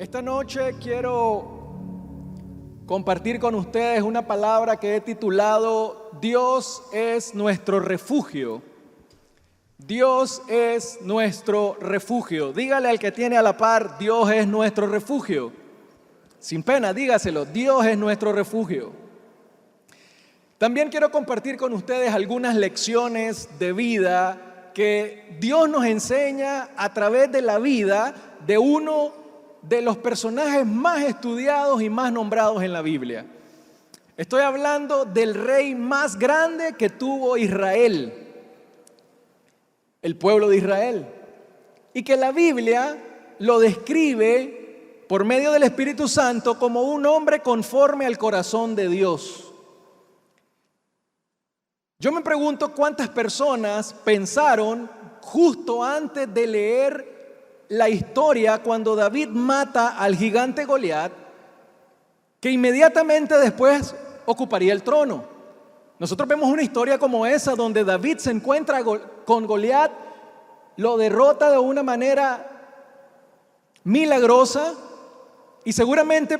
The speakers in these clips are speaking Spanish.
Esta noche quiero compartir con ustedes una palabra que he titulado Dios es nuestro refugio. Dios es nuestro refugio. Dígale al que tiene a la par, Dios es nuestro refugio. Sin pena, dígaselo, Dios es nuestro refugio. También quiero compartir con ustedes algunas lecciones de vida que Dios nos enseña a través de la vida de uno de los personajes más estudiados y más nombrados en la Biblia. Estoy hablando del rey más grande que tuvo Israel, el pueblo de Israel, y que la Biblia lo describe por medio del Espíritu Santo como un hombre conforme al corazón de Dios. Yo me pregunto cuántas personas pensaron justo antes de leer la historia cuando David mata al gigante Goliat, que inmediatamente después ocuparía el trono. Nosotros vemos una historia como esa donde David se encuentra con Goliat, lo derrota de una manera milagrosa y seguramente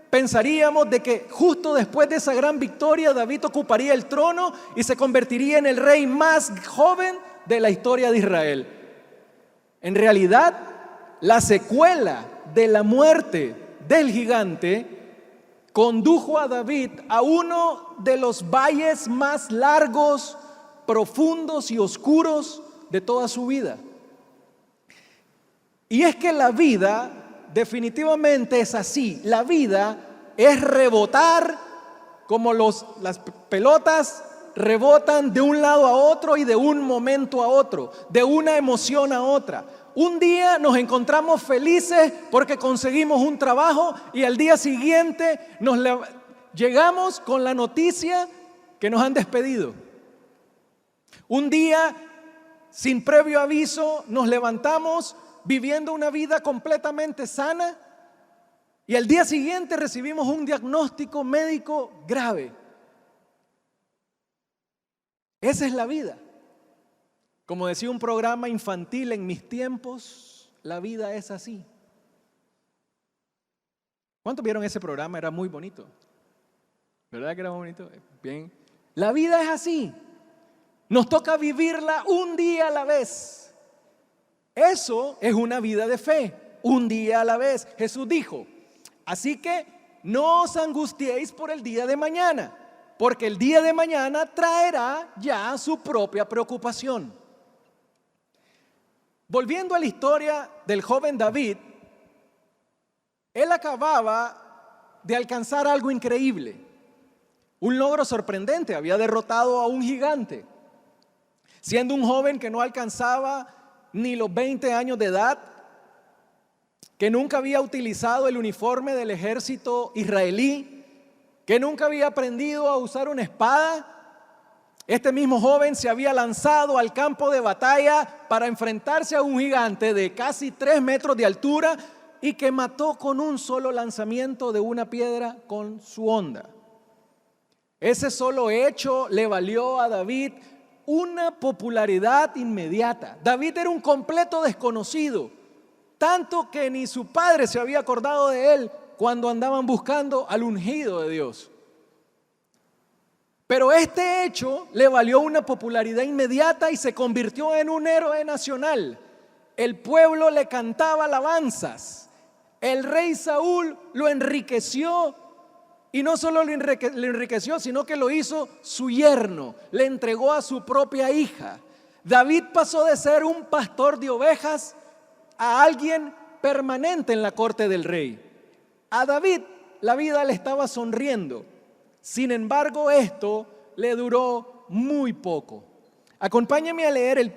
pensaríamos de que justo después de esa gran victoria David ocuparía el trono y se convertiría en el rey más joven de la historia de Israel. En realidad, la secuela de la muerte del gigante condujo a David a uno de los valles más largos, profundos y oscuros de toda su vida. Y es que la vida definitivamente es así. La vida es rebotar como las pelotas rebotan de un lado a otro y de un momento a otro, de una emoción a otra. Un día nos encontramos felices porque conseguimos un trabajo y al día siguiente llegamos con la noticia que nos han despedido. Un día, sin previo aviso, nos levantamos viviendo una vida completamente sana y al día siguiente recibimos un diagnóstico médico grave. Esa es la vida. Como decía un programa infantil en mis tiempos, la vida es así. ¿Cuántos vieron ese programa? Era muy bonito. ¿Verdad que era bonito? Bien. La vida es así. Nos toca vivirla un día a la vez. Eso es una vida de fe, un día a la vez. Jesús dijo, así que no os angustiéis por el día de mañana, porque el día de mañana traerá ya su propia preocupación. Volviendo a la historia del joven David, él acababa de alcanzar algo increíble, un logro sorprendente. Había derrotado a un gigante, siendo un joven que no alcanzaba ni los 20 años de edad, que nunca había utilizado el uniforme del ejército israelí, que nunca había aprendido a usar una espada. Este mismo joven se había lanzado al campo de batalla para enfrentarse a un gigante de casi 3 metros de altura y que mató con un solo lanzamiento de una piedra con su honda. Ese solo hecho le valió a David una popularidad inmediata. David era un completo desconocido, tanto que ni su padre se había acordado de él cuando andaban buscando al ungido de Dios. Pero este hecho le valió una popularidad inmediata y se convirtió en un héroe nacional. El pueblo le cantaba alabanzas. El rey Saúl lo enriqueció y no solo lo enriqueció, sino que lo hizo su yerno. Le entregó a su propia hija. David pasó de ser un pastor de ovejas a alguien permanente en la corte del rey. A David la vida le estaba sonriendo. Sin embargo, esto le duró muy poco. Acompáñame a leer el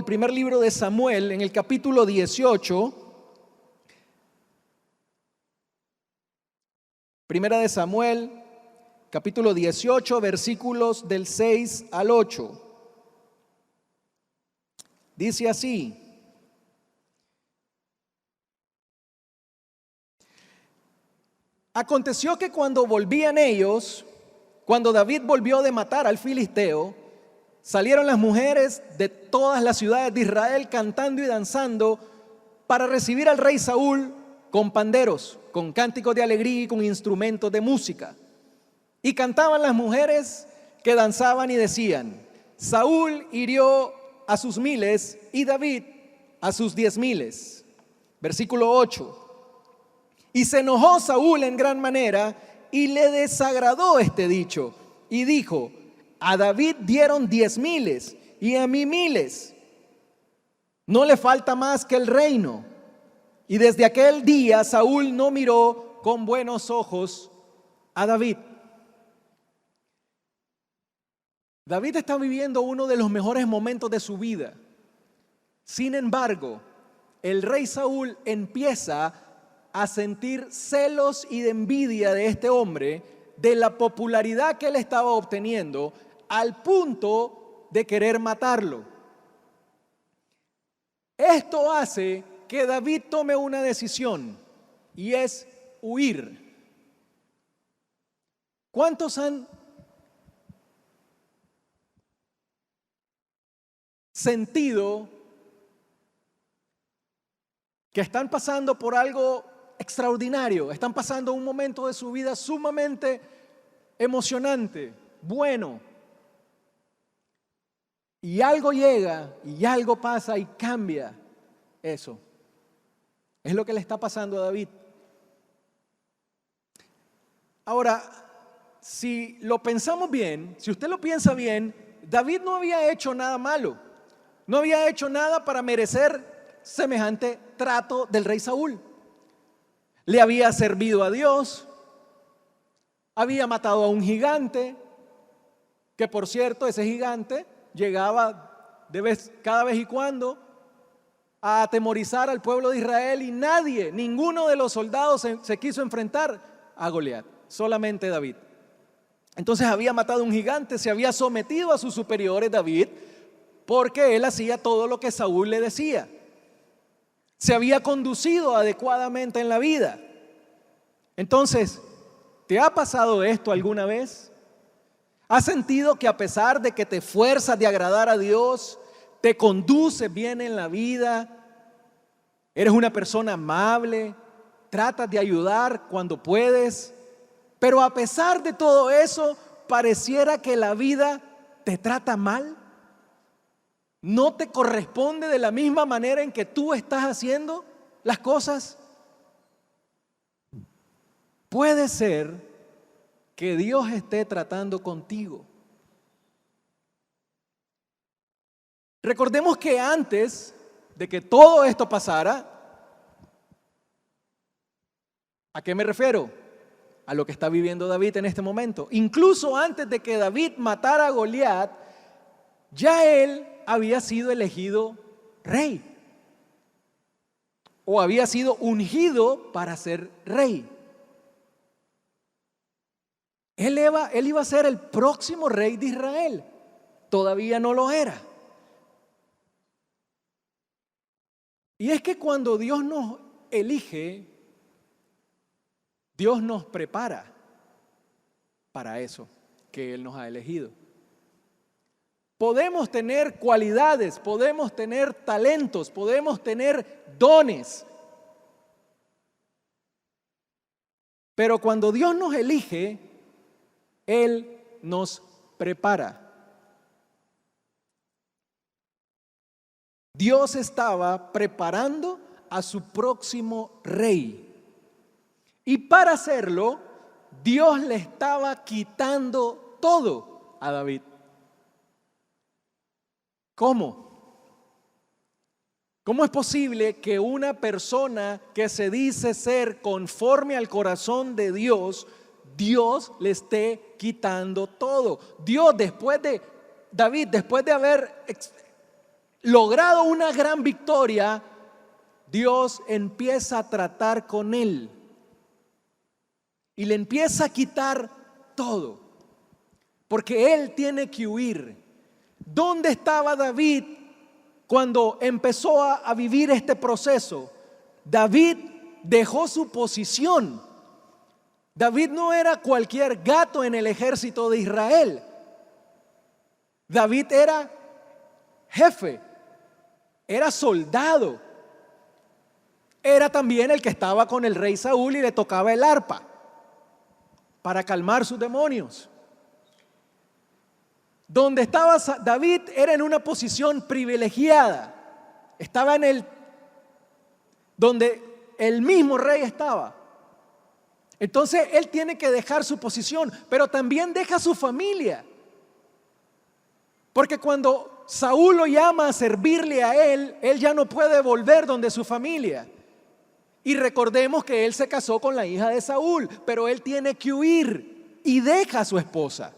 primer libro de Samuel en el capítulo 18. Primera de Samuel, capítulo 18, versículos del 6 al 8. Dice así: aconteció que cuando volvían ellos, cuando David volvió de matar al filisteo, salieron las mujeres de todas las ciudades de Israel cantando y danzando para recibir al rey Saúl con panderos, con cánticos de alegría y con instrumentos de música. Y cantaban las mujeres que danzaban y decían: Saúl hirió a sus 1000 y David a sus 10,000. Versículo 8. Y se enojó Saúl en gran manera y le desagradó este dicho. Y dijo: a David dieron 10,000 y a mí 1000. No le falta más que el reino. Y desde aquel día Saúl no miró con buenos ojos a David. David está viviendo uno de los mejores momentos de su vida. Sin embargo, el rey Saúl empieza a sentir celos y de envidia de este hombre, de la popularidad que él estaba obteniendo, al punto de querer matarlo. Esto hace que David tome una decisión, y es huir. ¿Cuántos han sentido que están pasando por algo extraordinario, están pasando un momento de su vida sumamente emocionante, bueno, y algo llega y algo pasa y cambia eso? Es lo que le está pasando a David. Ahora, si lo pensamos bien, si usted lo piensa bien, David no había hecho nada malo, no había hecho nada para merecer semejante trato del rey Saúl. Le había servido a Dios, había matado a un gigante, que por cierto ese gigante llegaba cada vez y cuando a atemorizar al pueblo de Israel, y ninguno de los soldados se quiso enfrentar a Goliat, solamente David. Entonces había matado a un gigante, se había sometido a sus superiores David, porque él hacía todo lo que Saúl le decía. Se había conducido adecuadamente en la vida. Entonces, ¿te ha pasado esto alguna vez? ¿Has sentido que a pesar de que te esfuerzas de agradar a Dios, te conduces bien en la vida, eres una persona amable, tratas de ayudar cuando puedes, pero a pesar de todo eso, pareciera que la vida te trata mal? ¿No te corresponde de la misma manera en que tú estás haciendo las cosas? Puede ser que Dios esté tratando contigo. Recordemos que antes de que todo esto pasara, ¿a qué me refiero? A lo que está viviendo David en este momento. Incluso antes de que David matara a Goliat, ya él había sido elegido rey, o había sido ungido para ser rey. Él iba a ser el próximo rey de Israel. Todavía no lo era. Y es que cuando Dios nos elige, Dios nos prepara para eso que Él nos ha elegido. Podemos tener cualidades, podemos tener talentos, podemos tener dones. Pero cuando Dios nos elige, Él nos prepara. Dios estaba preparando a su próximo rey. Y para hacerlo, Dios le estaba quitando todo a David. ¿Cómo? ¿Cómo es posible que una persona que se dice ser conforme al corazón de Dios, Dios le esté quitando todo? David, después de haber logrado una gran victoria, Dios empieza a tratar con él y le empieza a quitar todo, porque él tiene que huir. ¿Dónde estaba David cuando empezó a vivir este proceso? David dejó su posición. David no era cualquier gato en el ejército de Israel. David era jefe, era soldado. era también el que estaba con el rey Saúl y le tocaba el arpa para calmar sus demonios. Donde estaba David era en una posición privilegiada. Estaba donde el mismo rey estaba. Entonces él tiene que dejar su posición, pero también deja su familia. Porque cuando Saúl lo llama a servirle a él, él ya no puede volver donde su familia. Y recordemos que él se casó con la hija de Saúl, pero él tiene que huir y deja a su esposa.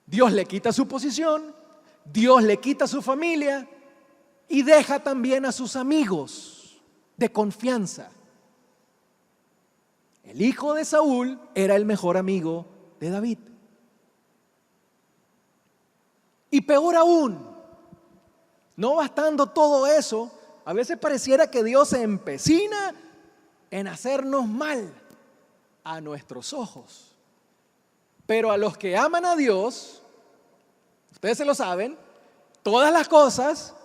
Dios le quita su posición, Dios le quita su familia y deja también a sus amigos de confianza. El hijo de Saúl era el mejor amigo de David. Y peor aún, no bastando todo eso, a veces pareciera que Dios se empecina en hacernos mal a nuestros ojos. Pero a los que aman a Dios, ustedes se lo saben, todas las cosas,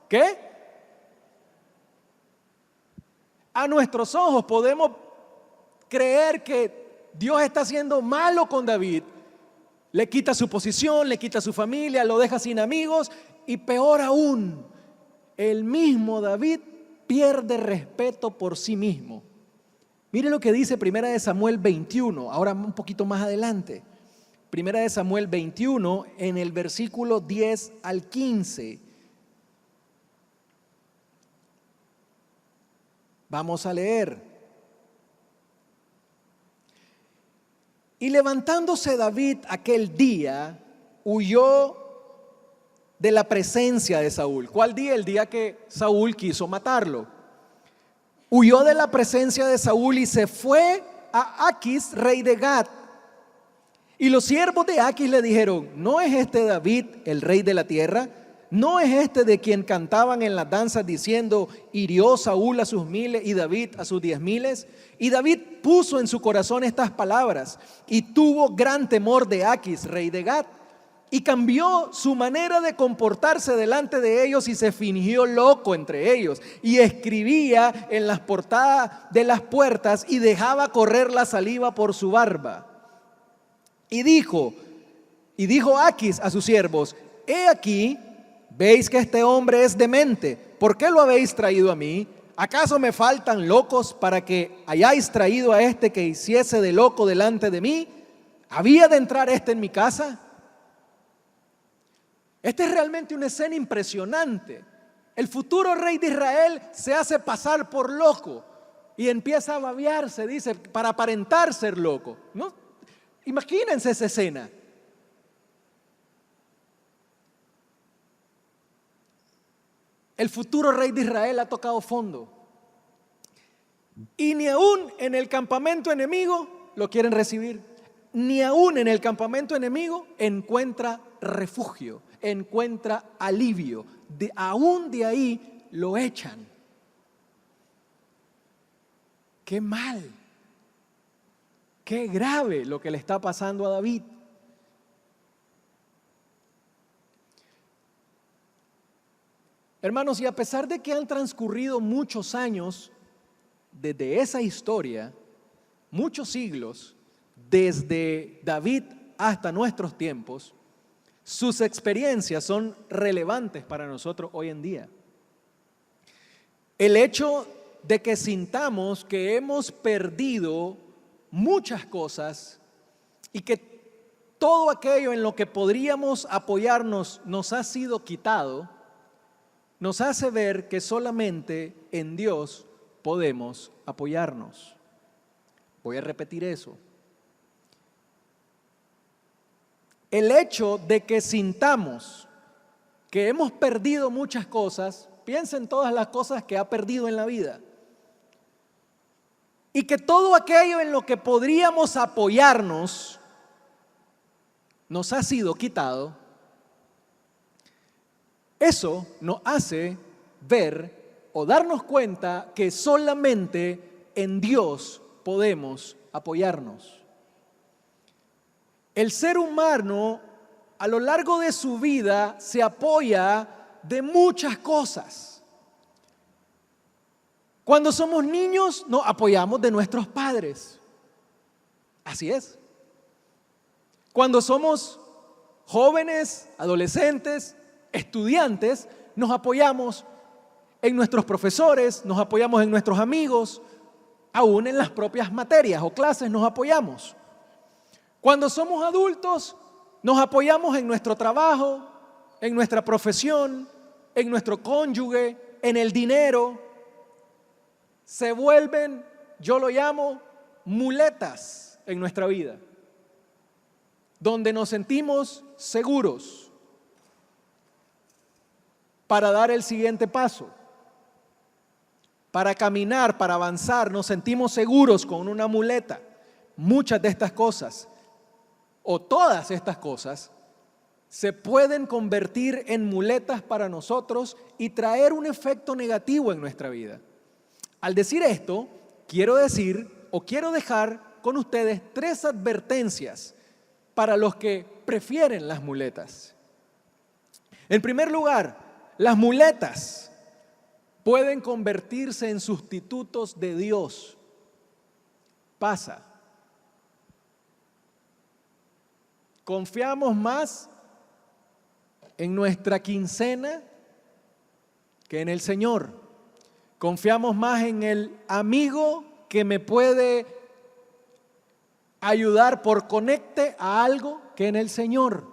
¿qué? A nuestros ojos podemos creer que Dios está haciendo malo con David. Le quita su posición, le quita su familia, lo deja sin amigos y peor aún, el mismo David pierde respeto por sí mismo. Mire lo que dice 1 Samuel 21, ahora un poquito más adelante. 1 Samuel 21 en el versículo 10 al 15. Vamos a leer. Y levantándose David aquel día, huyó de la presencia de Saúl. ¿Cuál día? El día que Saúl quiso matarlo. Huyó de la presencia de Saúl y se fue a Aquis, rey de Gat. Y los siervos de Aquis le dijeron: ¿no es este David el rey de la tierra? ¿No es este de quien cantaban en las danzas diciendo: hirió Saúl a sus 1000 y David a sus 10,000? Y David puso en su corazón estas palabras y tuvo gran temor de Aquis, rey de Gat, y cambió su manera de comportarse delante de ellos y se fingió loco entre ellos y escribía en las portadas de las puertas y dejaba correr la saliva por su barba. Y dijo Aquis a sus siervos: he aquí, veis que este hombre es demente. ¿Por qué lo habéis traído a mí? ¿Acaso me faltan locos para que hayáis traído a este que hiciese de loco delante de mí? ¿Había de entrar este en mi casa? Esta es realmente una escena impresionante. El futuro rey de Israel se hace pasar por loco y empieza a babearse, dice, para aparentar ser loco, ¿no? Imagínense esa escena. El futuro rey de Israel ha tocado fondo. Y ni aún en el campamento enemigo lo quieren recibir. Ni aún en el campamento enemigo encuentra refugio, encuentra alivio. Aún de ahí lo echan. Qué mal, qué grave lo que le está pasando a David. Hermanos, y a pesar de que han transcurrido muchos años desde esa historia, muchos siglos, desde David hasta nuestros tiempos, sus experiencias son relevantes para nosotros hoy en día. El hecho de que sintamos que hemos perdido muchas cosas y que todo aquello en lo que podríamos apoyarnos nos ha sido quitado, nos hace ver que solamente en Dios podemos apoyarnos. Voy a repetir eso. El hecho de que sintamos que hemos perdido muchas cosas, piensa en todas las cosas que ha perdido en la vida, y que todo aquello en lo que podríamos apoyarnos nos ha sido quitado, eso nos hace ver o darnos cuenta que solamente en Dios podemos apoyarnos. El ser humano a lo largo de su vida se apoya de muchas cosas. Cuando somos niños nos apoyamos de nuestros padres. Así es. Cuando somos jóvenes, adolescentes, estudiantes, nos apoyamos en nuestros profesores, nos apoyamos en nuestros amigos, aún en las propias materias o clases nos apoyamos. Cuando somos adultos, nos apoyamos en nuestro trabajo, en nuestra profesión, en nuestro cónyuge, en el dinero. Se vuelven, yo lo llamo, muletas en nuestra vida, donde nos sentimos seguros para dar el siguiente paso, para caminar, para avanzar. Nos sentimos seguros con una muleta. Muchas de estas cosas, o todas estas cosas, se pueden convertir en muletas para nosotros y traer un efecto negativo en nuestra vida. Al decir esto, quiero dejar con ustedes 3 advertencias para los que prefieren las muletas. En primer lugar, las muletas pueden convertirse en sustitutos de Dios. Pasa. Confiamos más en nuestra quincena que en el Señor. Confiamos más en el amigo que me puede ayudar por conecte a algo que en el Señor.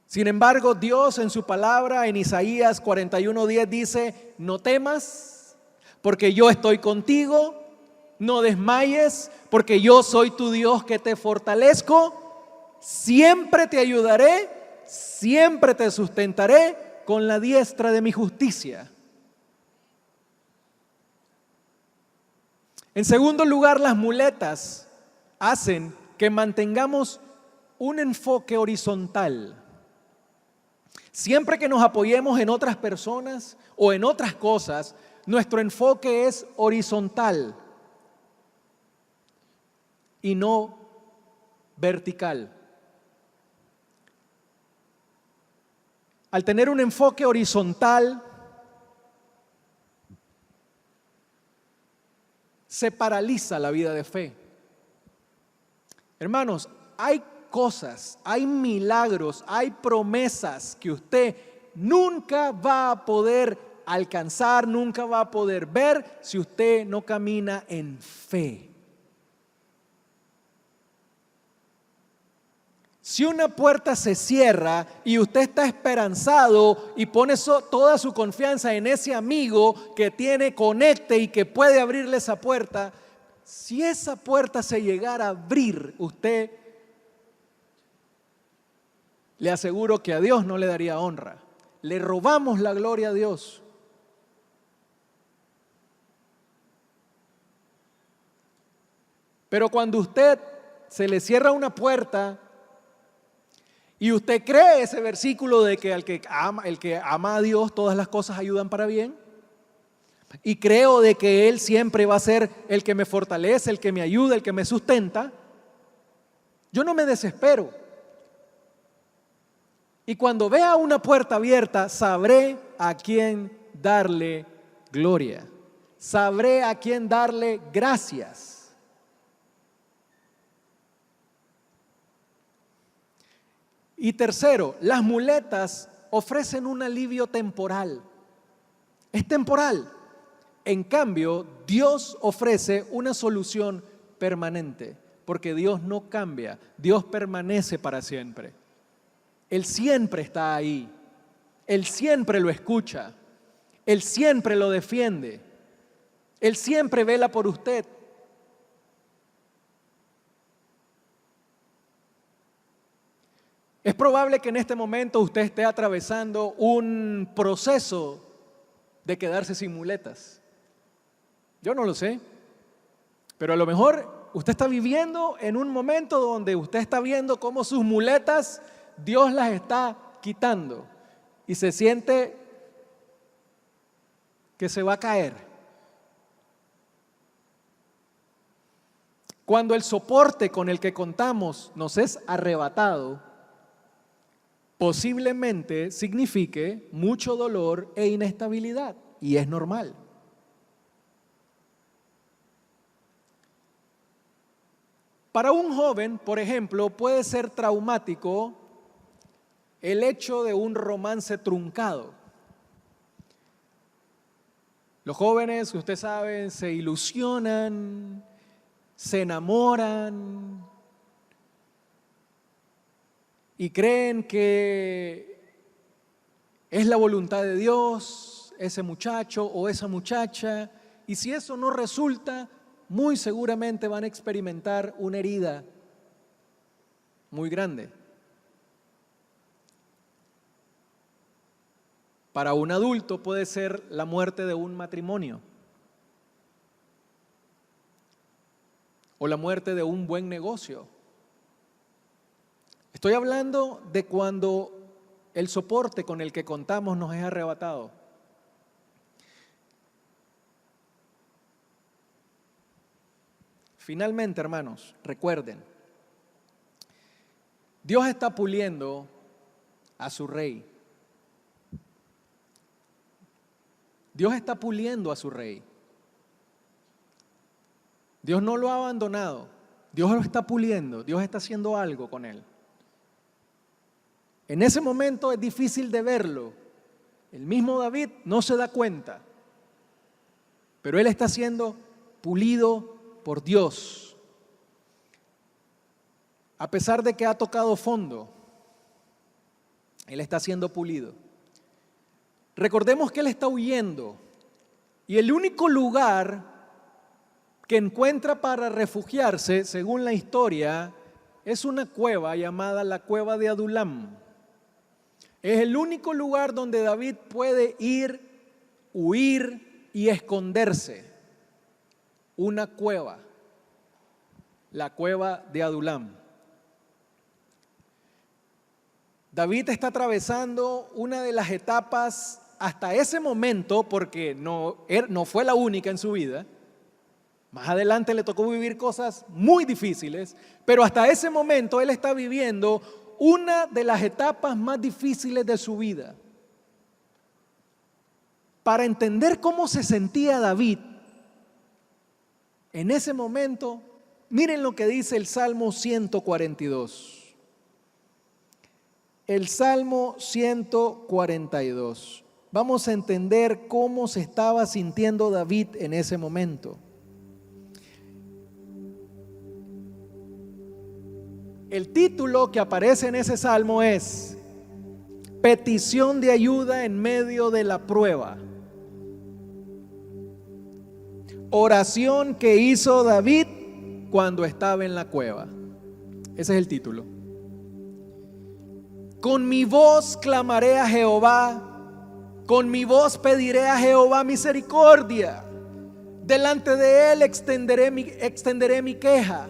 Sin embargo, Dios en su palabra, en Isaías 41:10 dice: no temas, porque yo estoy contigo, no desmayes, porque yo soy tu Dios que te fortalezco, siempre te ayudaré, siempre te sustentaré con la diestra de mi justicia. En segundo lugar, las muletas hacen que mantengamos un enfoque horizontal. Siempre que nos apoyemos en otras personas o en otras cosas, nuestro enfoque es horizontal y no vertical. Al tener un enfoque horizontal, se paraliza la vida de fe. Hermanos, hay cosas, hay milagros, hay promesas que usted nunca va a poder alcanzar, nunca va a poder ver si usted no camina en fe. Si una puerta se cierra y usted está esperanzado y pone toda su confianza en ese amigo que tiene conecte y que puede abrirle esa puerta, si esa puerta se llegara a abrir, usted, le aseguro que a Dios no le daría honra. Le robamos la gloria a Dios. Pero cuando usted se le cierra una puerta y usted cree ese versículo de que el que ama a Dios, todas las cosas ayudan para bien, y creo de que Él siempre va a ser el que me fortalece, el que me ayuda, el que me sustenta, yo no me desespero. Y cuando vea una puerta abierta, sabré a quién darle gloria, sabré a quién darle gracias. Y tercero, las muletas ofrecen un alivio temporal. Es temporal. En cambio, Dios ofrece una solución permanente, porque Dios no cambia, Dios permanece para siempre. Él siempre está ahí, Él siempre lo escucha, Él siempre lo defiende, Él siempre vela por usted. Es probable que en este momento usted esté atravesando un proceso de quedarse sin muletas. Yo no lo sé, pero a lo mejor usted está viviendo en un momento donde usted está viendo cómo sus muletas Dios las está quitando y se siente que se va a caer. Cuando el soporte con el que contamos nos es arrebatado, posiblemente signifique mucho dolor e inestabilidad, y es normal. Para un joven, por ejemplo, puede ser traumático el hecho de un romance truncado. Los jóvenes, usted sabe, se ilusionan, se enamoran y creen que es la voluntad de Dios ese muchacho o esa muchacha, y si eso no resulta, muy seguramente van a experimentar una herida muy grande. Para un adulto puede ser la muerte de un matrimonio o la muerte de un buen negocio. Estoy hablando de cuando el soporte con el que contamos nos es arrebatado. Finalmente, hermanos, recuerden, Dios está puliendo a su rey. Dios está puliendo a su rey. Dios no lo ha abandonado. Dios lo está puliendo. Dios está haciendo algo con él. En ese momento es difícil de verlo. El mismo David no se da cuenta. Pero él está siendo pulido por Dios. A pesar de que ha tocado fondo, él está siendo pulido. Recordemos que él está huyendo y el único lugar que encuentra para refugiarse, según la historia, es una cueva llamada la cueva de Adulam. Es el único lugar donde David puede ir, huir y esconderse. Una cueva, la cueva de Adulam. David está atravesando una de las etapas hasta ese momento, porque no fue la única en su vida. Más adelante le tocó vivir cosas muy difíciles, pero hasta ese momento él está viviendo una de las etapas más difíciles de su vida. Para entender cómo se sentía David en ese momento, miren lo que dice el Salmo 142. El Salmo 142. Vamos a entender cómo se estaba sintiendo David en ese momento. El título que aparece en ese salmo es Petición de ayuda en medio de la prueba. Oración que hizo David cuando estaba en la cueva. Ese es el título. Con mi voz clamaré a Jehová, con mi voz pediré a Jehová misericordia. Delante de él expondré mi queja.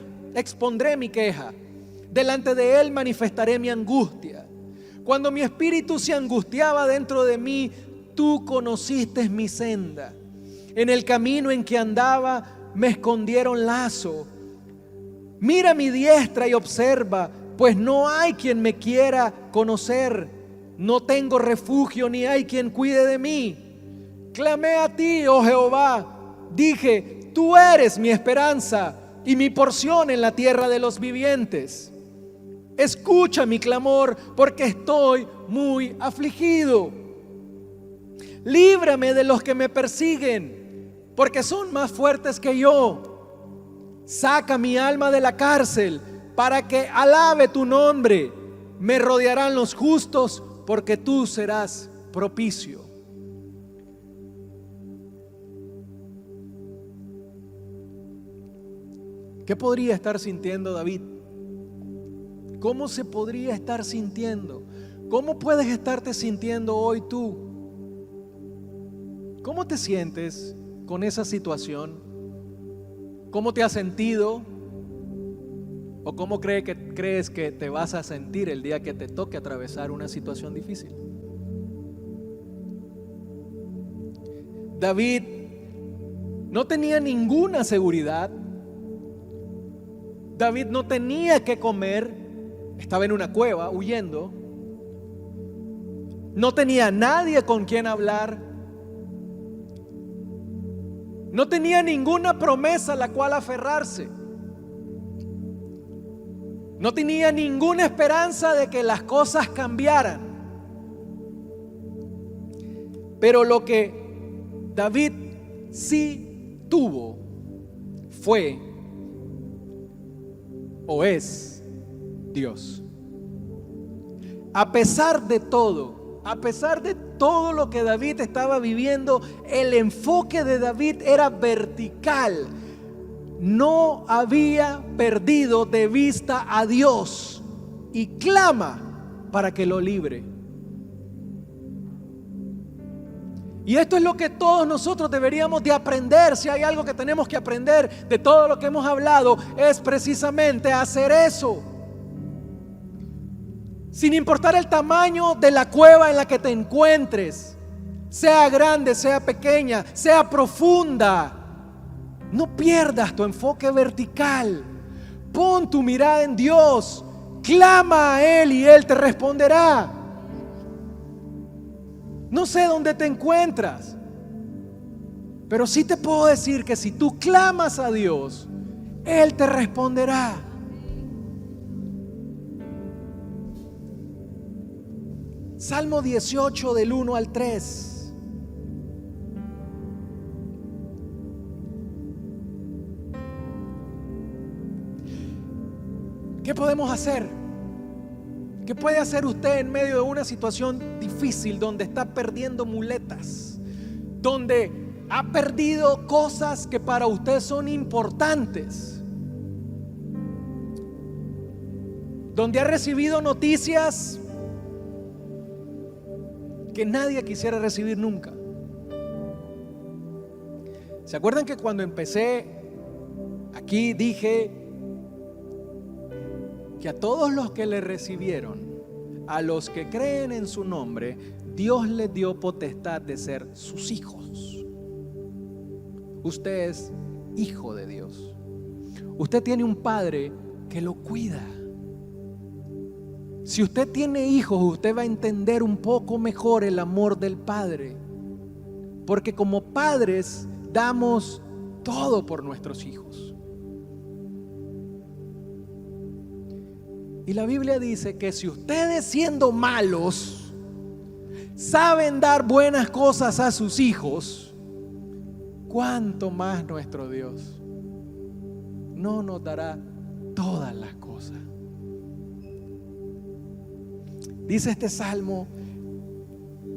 Delante de él manifestaré mi angustia. Cuando mi espíritu se angustiaba dentro de mí, tú conociste mi senda. En el camino en que andaba me escondieron lazo. Mira mi diestra y observa, pues no hay quien me quiera conocer. No tengo refugio ni hay quien cuide de mí. Clamé a ti, oh Jehová. Dije, tú eres mi esperanza y mi porción en la tierra de los vivientes. Escucha mi clamor, porque estoy muy afligido. Líbrame de los que me persiguen, porque son más fuertes que yo. Saca mi alma de la cárcel, para que alabe tu nombre. Me rodearán los justos, porque tú serás propicio. ¿Qué podría estar sintiendo David? ¿Cómo se podría estar sintiendo? ¿Cómo puedes estarte sintiendo hoy tú? ¿Cómo te sientes con esa situación? ¿Cómo te has sentido? ¿O cómo crees que te vas a sentir el día que te toque atravesar una situación difícil? David no tenía ninguna seguridad. David no tenía que comer. Estaba en una cueva huyendo. no tenía nadie con quien hablar, no tenía ninguna promesa a la cual aferrarse, no tenía ninguna esperanza de que las cosas cambiaran. Pero lo que David sí tuvo fue o es Dios. A pesar de todo lo que David estaba viviendo, el enfoque de David era vertical. No había perdido de vista a Dios y clama para que lo libre. Y esto es lo que todos nosotros deberíamos de aprender. Si hay algo que tenemos que aprender de todo lo que hemos hablado, es precisamente hacer eso. Sin importar el tamaño de la cueva en la que te encuentres, sea grande, sea pequeña, sea profunda, no pierdas tu enfoque vertical. Pon tu mirada en Dios, clama a Él y Él te responderá. No sé dónde te encuentras, pero sí te puedo decir que si tú clamas a Dios, Él te responderá. Salmo 18 del 1 al 3. ¿Qué podemos hacer? ¿Qué puede hacer usted en medio de una situación difícil donde está perdiendo muletas, donde ha perdido cosas que para usted son importantes, donde ha recibido noticias que nadie quisiera recibir nunca? ¿Se acuerdan que cuando empecé aquí dije que a todos los que le recibieron, a los que creen en su nombre, Dios les dio potestad de ser sus hijos? Usted es hijo de Dios. Usted tiene un padre que lo cuida. Si usted tiene hijos, usted va a entender un poco mejor el amor del Padre, porque como padres damos todo por nuestros hijos. Y la Biblia dice que si ustedes, siendo malos, saben dar buenas cosas a sus hijos, ¿cuánto más nuestro Dios no nos dará todas las cosas? Dice este salmo: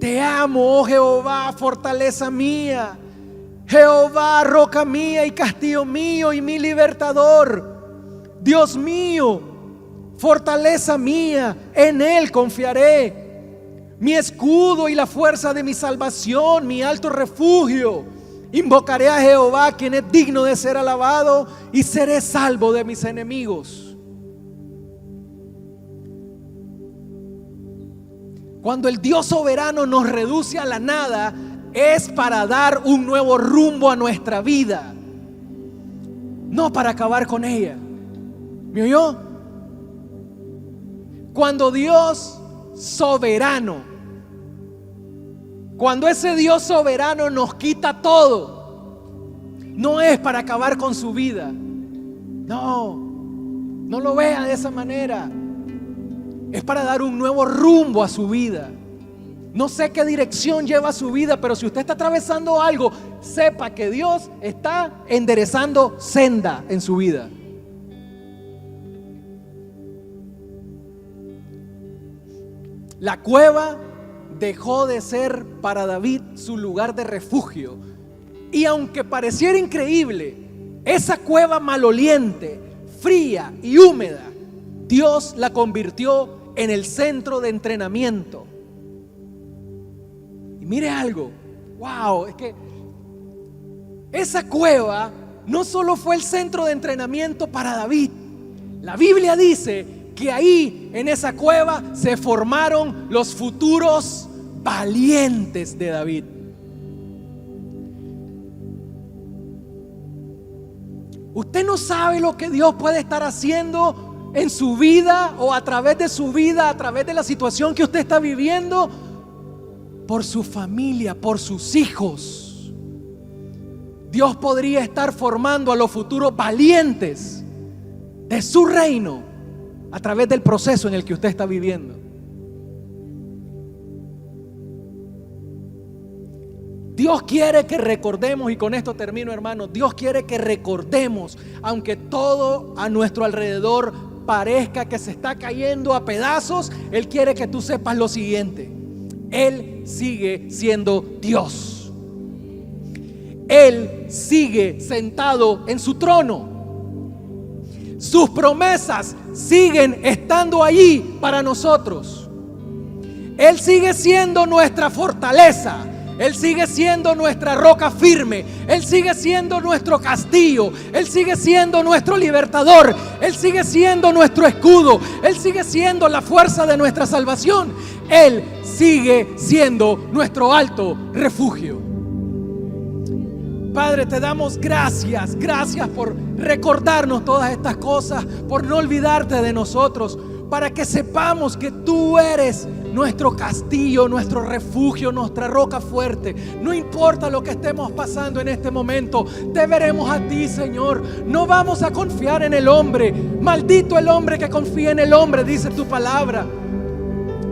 te amo, oh Jehová, fortaleza mía, Jehová, roca mía y castillo mío y mi libertador, Dios mío, fortaleza mía, en Él confiaré, mi escudo y la fuerza de mi salvación, mi alto refugio. Invocaré a Jehová, quien es digno de ser alabado, y seré salvo de mis enemigos. Cuando el Dios soberano nos reduce a la nada, es para dar un nuevo rumbo a nuestra vida, no para acabar con ella. ¿Me oyó? Cuando Dios soberano, cuando ese Dios soberano nos quita todo, no es para acabar con su vida. No, no lo vea de esa manera. Es para dar un nuevo rumbo a su vida. No sé qué dirección lleva su vida, pero si usted está atravesando algo, sepa que Dios está enderezando senda en su vida. La cueva dejó de ser para David su lugar de refugio. Y aunque pareciera increíble, esa cueva maloliente, fría y húmeda, Dios la convirtió en el centro de entrenamiento. Y mire algo, wow, es que esa cueva no solo fue el centro de entrenamiento para David. La Biblia dice que ahí en esa cueva se formaron los futuros valientes de David. Usted no sabe lo que Dios puede estar haciendo en su vida o a través de su vida, a través de la situación que usted está viviendo, por su familia, por sus hijos. Dios podría estar formando a los futuros valientes de su reino a través del proceso en el que usted está viviendo. Dios quiere que recordemos, y con esto termino, hermano. Dios quiere que recordemos, aunque todo a nuestro alrededor parezca que se está cayendo a pedazos, Él quiere que tú sepas lo siguiente: Él sigue siendo Dios. Él sigue sentado en su trono. Sus promesas siguen estando allí para nosotros. Él sigue siendo nuestra fortaleza. Él sigue siendo nuestra roca firme. Él sigue siendo nuestro castillo. Él sigue siendo nuestro libertador. Él sigue siendo nuestro escudo. Él sigue siendo la fuerza de nuestra salvación. Él sigue siendo nuestro alto refugio. Padre, te damos gracias. Gracias por recordarnos todas estas cosas, por no olvidarte de nosotros, para que sepamos que tú eres nuestro castillo, nuestro refugio, nuestra roca fuerte. No importa lo que estemos pasando en este momento, te veremos a ti, Señor. No vamos a confiar en el hombre. Maldito el hombre que confía en el hombre, dice tu palabra.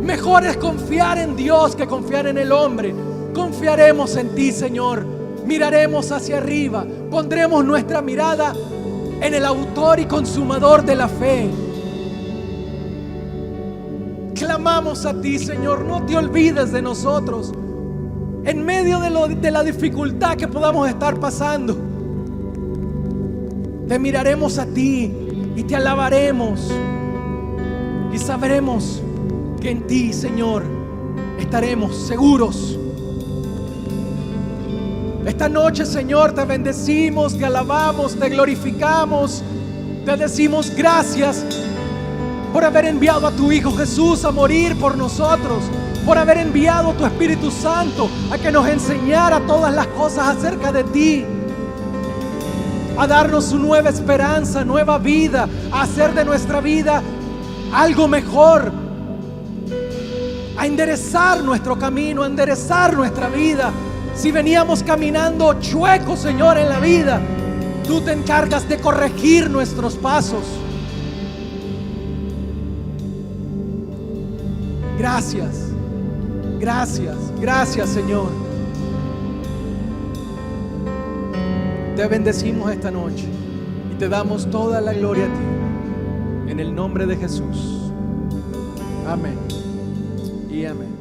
Mejor es confiar en Dios que confiar en el hombre. Confiaremos en ti, Señor. Miraremos hacia arriba. Pondremos nuestra mirada en el autor y consumador de la fe. Clamamos a ti, Señor. No te olvides de nosotros en medio de la dificultad que podamos estar pasando. Te miraremos a ti y te alabaremos, y sabremos que en ti, Señor, estaremos seguros. Esta noche, Señor, te bendecimos, te alabamos, te glorificamos. Te decimos gracias por haber enviado a tu Hijo Jesús a morir por nosotros, por haber enviado a tu Espíritu Santo a que nos enseñara todas las cosas acerca de ti, a darnos una nueva esperanza, nueva vida, a hacer de nuestra vida algo mejor, a enderezar nuestro camino, a enderezar nuestra vida. Si veníamos caminando chuecos, Señor, en la vida, tú te encargas de corregir nuestros pasos. Gracias, gracias, gracias, Señor. Te bendecimos esta noche y te damos toda la gloria a ti, en el nombre de Jesús. Amén y amén.